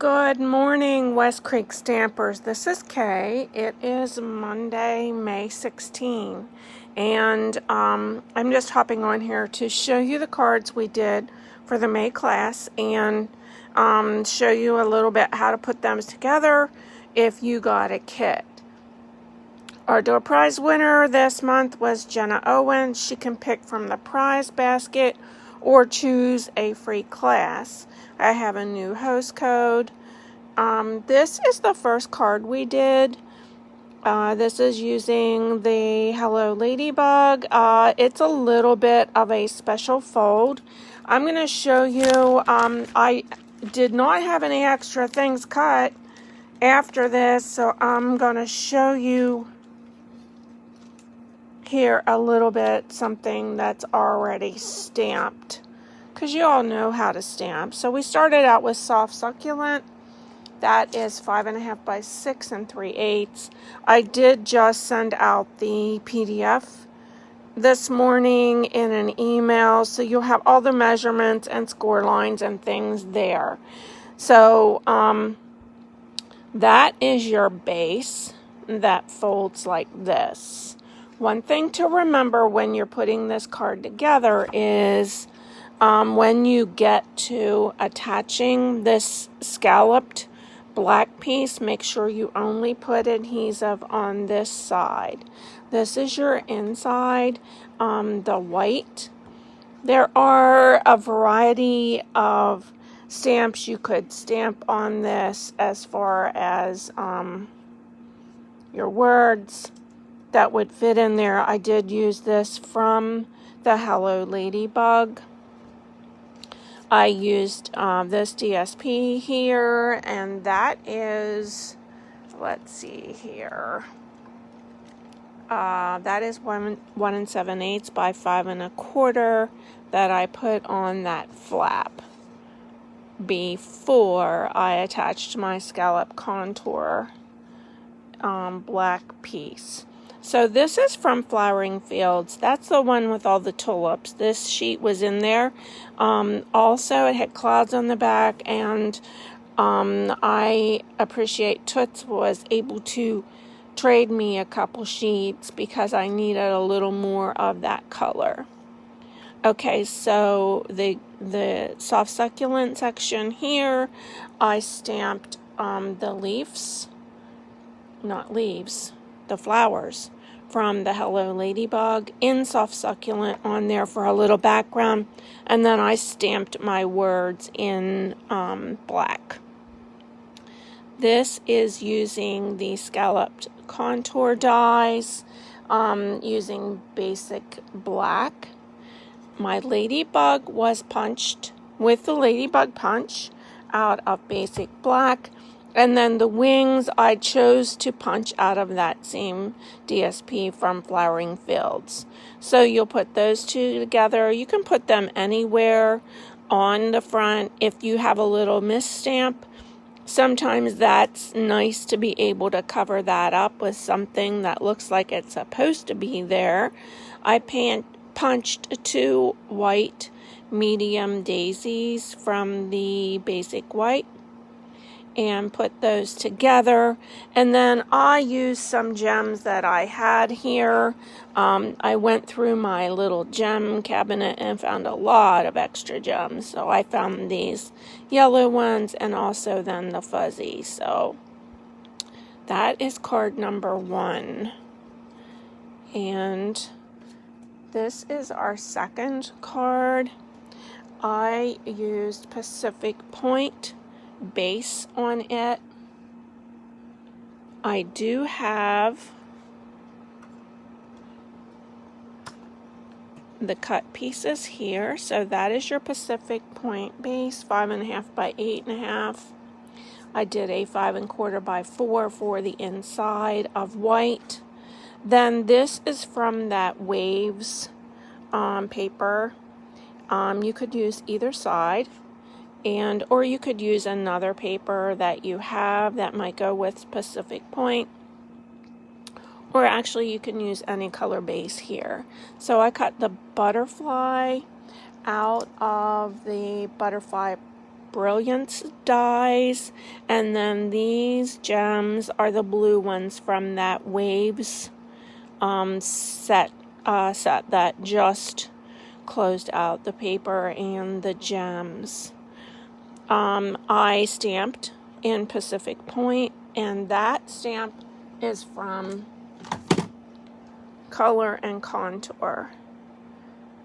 Good morning, West Creek Stampers. This is Kay. It is Monday, May 16, and I'm just hopping on here to show you the cards we did for the May class and show you a little bit how to put them together if you got a kit. Our door prize winner this month was Jenna Owens. She can pick from the prize basket or choose a free class. I have a new host code. This is the first card we did. This is using the Hello Ladybug. It's a little bit of a special fold. I'm going to show you, I did not have any extra things cut after this, so I'm going to show you here a little bit something that's already stamped, because you all know how to stamp. So we started out with Soft Succulent. That is 5.5 by 6 3/8. I did just send out the PDF this morning in an email, so you'll have all the measurements and score lines and things there. So that is your base that folds like this. One thing to remember when you're putting this card together is when you get to attaching this scalloped black piece, make sure you only put adhesive on this side. This is your inside, the white. There are a variety of stamps you could stamp on this as far as your words that would fit in there. I did use this from the Hello Ladybug. I used this DSP here, and that is, let's see here, that is 1 7/8 by 5 1/4 that I put on that flap before I attached my scallop contour black piece. So this is from Flowering Fields. That's the one with all the tulips. This sheet was in there. Also, it had clouds on the back, and I appreciate Toots was able to trade me a couple sheets because I needed a little more of that color. Okay, so the Soft Succulent section here, I stamped the leaves, not leaves, the flowers from the Hello Ladybug in Soft Succulent on there for a little background, and then I stamped my words in black. This is using the scalloped contour dies, using basic black. My Ladybug was punched with the Ladybug punch out of basic black. And then the wings, I chose to punch out of that same DSP from Flowering Fields. So you'll put those two together. You can put them anywhere on the front. If you have a little misstamp, sometimes that's nice to be able to cover that up with something that looks like it's supposed to be there. I punched 2 white medium daisies from the basic white and put those together, and then I used some gems that I had here. I went through my little gem cabinet and found a lot of extra gems, so I found these yellow ones and also then the fuzzy. So that is card number 1, and this is our second card. I used Pacific Point base on it. I do have the cut pieces here, so that is your Pacific Point base, 5.5 by 8.5. I did a 5 1/4 by 4 for the inside of white. Then this is from that Waves paper. You could use either side, or you could use another paper that you have that might go with Pacific Point, or actually you can use any color base here. So I cut the butterfly out of the butterfly Brilliance dies, and then these gems are the blue ones from that Waves set that just closed out the paper and the gems. I stamped in Pacific Point, and that stamp is from Color and Contour.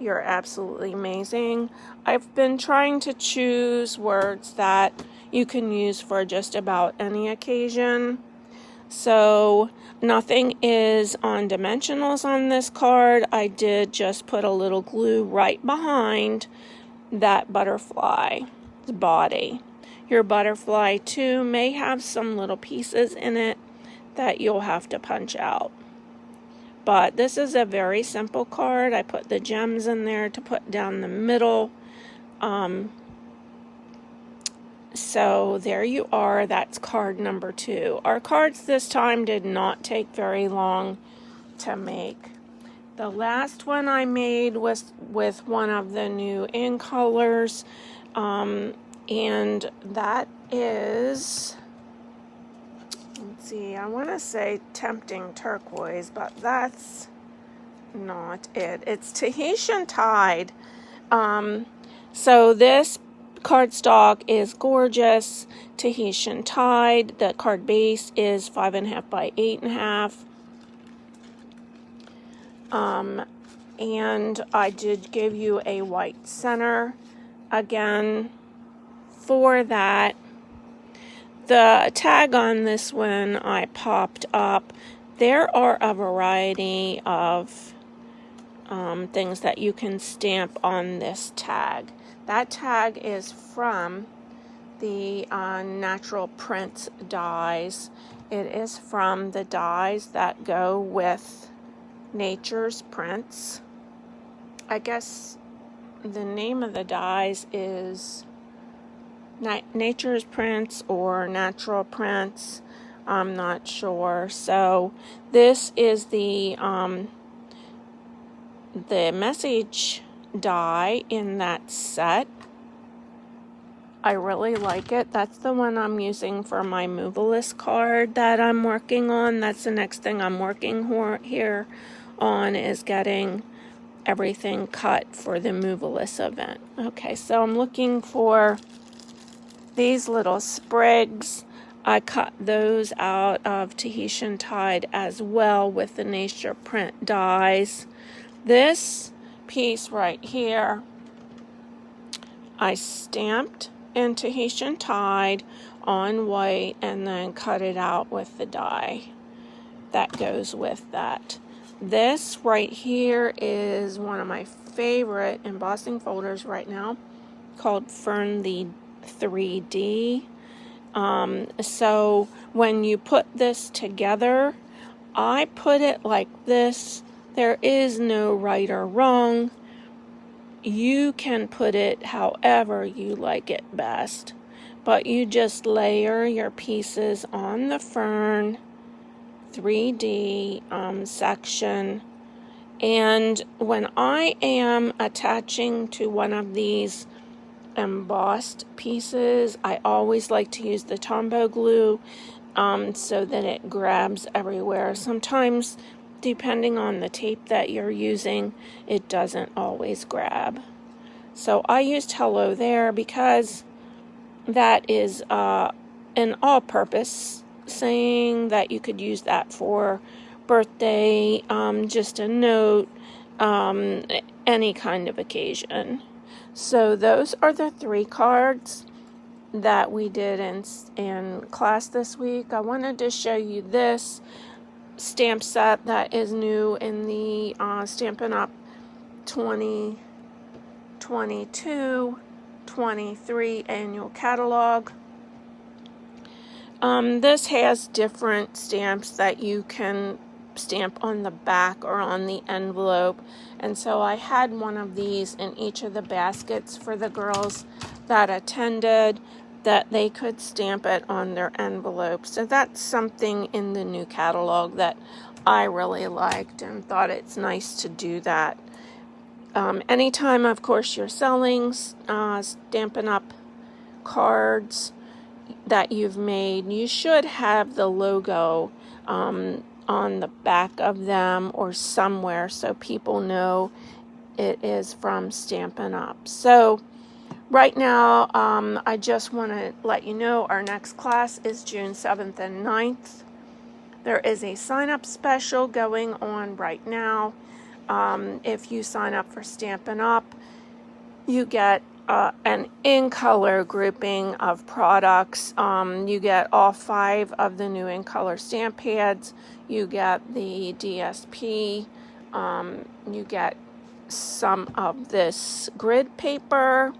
You're absolutely amazing. I've been trying to choose words that you can use for just about any occasion. So nothing is on dimensionals on this card. I did just put a little glue right behind that butterfly's body. Your butterfly too may have some little pieces in it that you'll have to punch out. But this is a very simple card. I put the gems in there to put down the middle. So there you are. That's card number 2. Our cards this time did not take very long to make. The last one I made was with one of the new in colors. And that is, let's see, I want to say Tempting Turquoise, but that's not it. It's Tahitian Tide. So this cardstock is gorgeous. Tahitian Tide. The card base is 5.5 by 8.5. And I did give you a white center again for that. The tag on this one I popped up. There are a variety of things that you can stamp on this tag. That tag is from the Natural Prints dies. It is from the dies that go with Nature's Prints. I guess the name of the dies is Nature's Prints or Natural Prints. I'm not sure. So this is the message die in that set. I really like it. That's the one I'm using for my Movalist card that I'm working on. That's the next thing I'm working here on, is getting everything cut for the Movalist event. Okay, so I'm looking for these little sprigs. I cut those out of Tahitian Tide as well with the Nature Print dies. This piece right here, I stamped in Tahitian Tide on white and then cut it out with the die that goes with that. This right here is one of my favorite embossing folders right now, called Fern the 3D. So when you put this together, I put it like this. There is no right or wrong. You can put it however you like it best, but you just layer your pieces on the Fern 3D section. And when I am attaching to one of these embossed pieces, I always like to use the Tombow glue so that it grabs everywhere. Sometimes, depending on the tape that you're using, it doesn't always grab. So I used Hello There because that is an all-purpose saying that you could use that for birthday, just a note, any kind of occasion. So those are the 3 cards that we did in class this week. I wanted to show you this stamp set that is new in the Stampin' Up! 2022-23 annual catalog. This has different stamps that you can stamp on the back or on the envelope, and so I had one of these in each of the baskets for the girls that attended, that they could stamp it on their envelope. So that's something in the new catalog that I really liked and thought it's nice to do that. Anytime, of course, you're selling Stampin' Up! cards that you've made, you should have the logo on the back of them or somewhere so people know it is from Stampin' Up. So right now, I just want to let you know our next class is June 7th and 9th. There is a sign-up special going on right now. If you sign up for Stampin' Up, you get an in-color grouping of products. You get all 5 of the new in-color stamp pads. You get the DSP. You get some of this grid paper.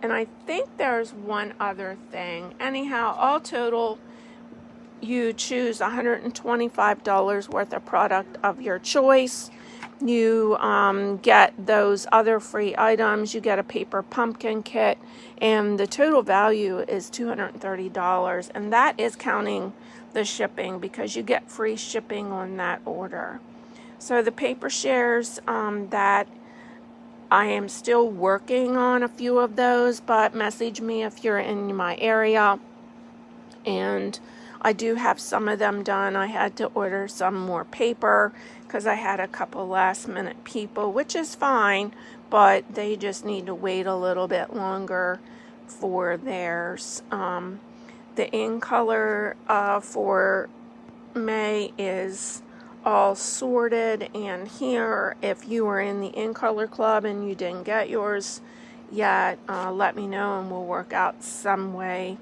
And I think there's one other thing. Anyhow, all total, you choose $125 worth of product of your choice. You get those other free items. You get a paper pumpkin kit, and the total value is $230, and that is counting the shipping because you get free shipping on that order. So the paper shares that I am still working on a few of those, but message me if you're in my area. And I do have some of them done. I had to order some more paper because I had a couple last minute people, which is fine, but they just need to wait a little bit longer for theirs. The in color for May is all sorted, and here, if you were in the in color club and you didn't get yours yet, let me know and we'll work out some way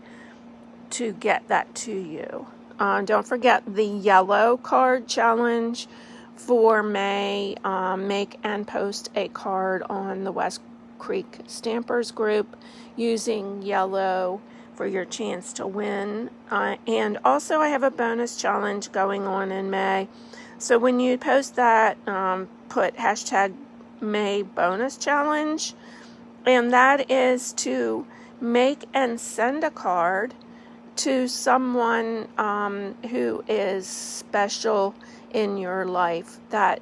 to get that to you. Don't forget the yellow card challenge for May. Make and post a card on the West Creek Stampers group using yellow for your chance to win. And also I have a bonus challenge going on in May. So when you post that, put hashtag May bonus challenge, and that is to make and send a card to someone who is special in your life that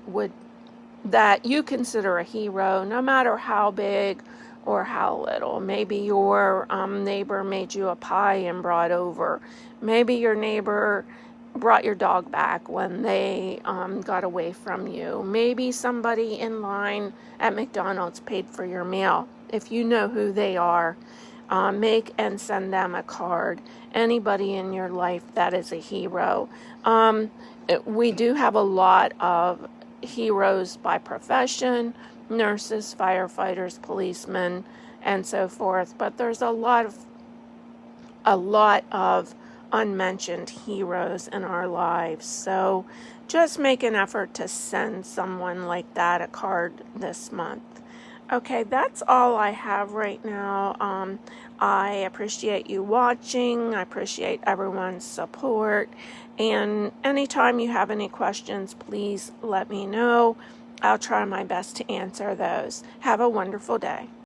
you consider a hero, no matter how big or how little. Maybe your neighbor made you a pie and brought over. Maybe your neighbor brought your dog back when they got away from you. Maybe somebody in line at McDonald's paid for your meal. If you know who they are, make and send them a card. Anybody in your life that is a hero. We do have a lot of heroes by profession, nurses, firefighters, policemen, and so forth, but there's a lot of unmentioned heroes in our lives. So just make an effort to send someone like that a card this month. Okay, that's all I have right now. I appreciate you watching. I appreciate everyone's support. And anytime you have any questions, please let me know. I'll try my best to answer those. Have a wonderful day.